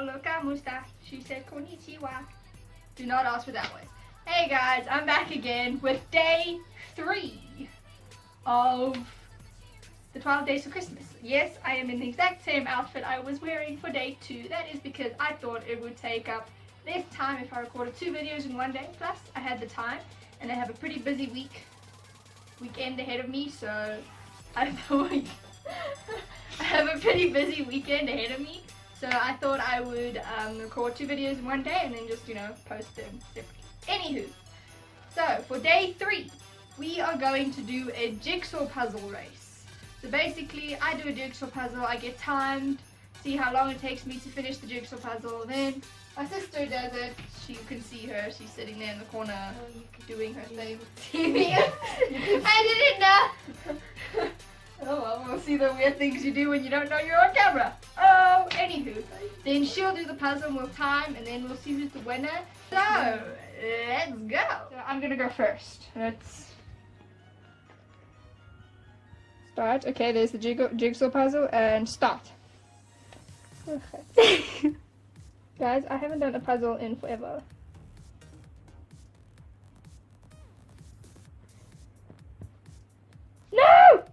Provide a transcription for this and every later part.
solo kamusta? She said konnichiwa. Do not ask what that was. Hey guys, I'm back again with day 3 of the 12 days for Christmas. Yes, I am in the exact same outfit I was wearing for day 2. That is because I thought it would take up less time if I recorded 2 videos in one day. Plus, I had the time, and I have a pretty busy weekend ahead of me, so I thought I have a pretty busy weekend ahead of me, so I thought I would record 2 videos in one day and then just, post them separately. Anywho, so for day 3, we are going to do a jigsaw puzzle race. So basically, I do a jigsaw puzzle, I get timed, see how long it takes me to finish the jigsaw puzzle, then my sister does it. You can see her, she's sitting there in the corner doing her thing. I didn't know! Oh well, we'll see the weird things you do when you don't know you're on camera. Oh, anywho. Then she'll do the puzzle, we'll time, and then we'll see who's the winner. So, let's go. So I'm gonna go first. Let's start. Okay, there's the jigsaw puzzle, and start. Okay. Guys, I haven't done a puzzle in forever. No!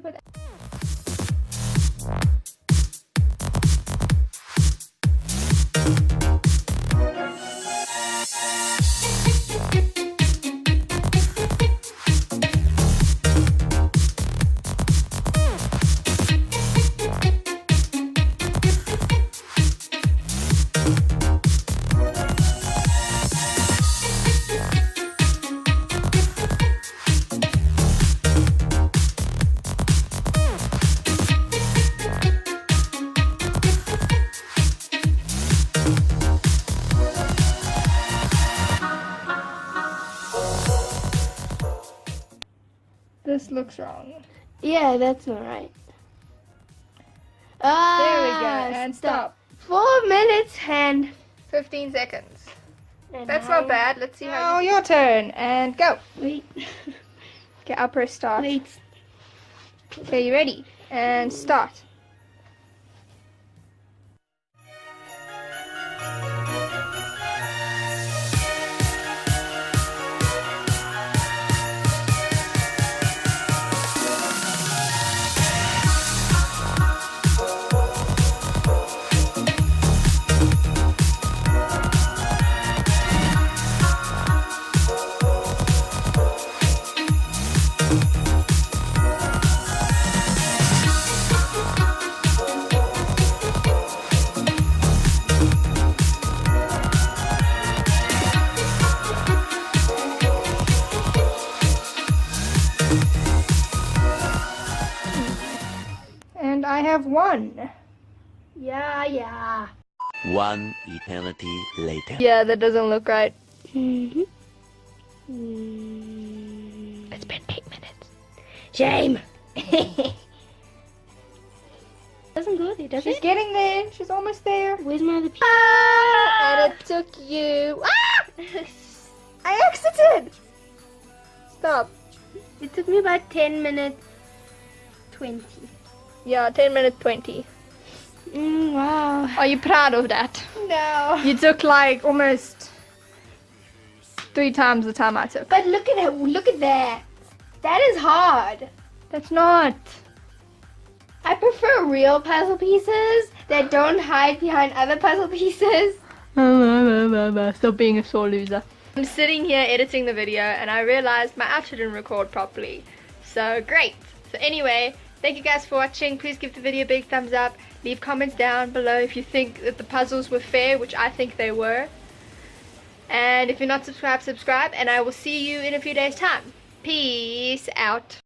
But this looks wrong. Yeah, that's not right. There we go, and stop. 4 minutes and 15 seconds. and That's how- not bad. Let's see how. Your turn, and go. Wait, Okay, I'll press start. wait. Okay, you ready? And start. And I have 1. Yeah. One eternity later. Yeah, that doesn't look right. Mm-hmm. It's been 8 minutes. Shame. Doesn't go there, does She's it? getting there. She's almost there. Where's my other piece? And it took you. Ah! I exited. Stop. It took me about 10 minutes 20. Yeah, 10 minutes 20. Wow. Are you proud of that? No. You took like almost 3 times the time I took. But look at it. Look at that. That is hard. That's not. I prefer real puzzle pieces that don't hide behind other puzzle pieces. Stop being a sore loser. I'm sitting here editing the video and I realized my outfit didn't record properly. So great. So anyway, thank you guys for watching. Please give the video a big thumbs up. Leave comments down below if you think that the puzzles were fair, which I think they were. And if you're not subscribed, subscribe, and I will see you in a few days' time. Peace out.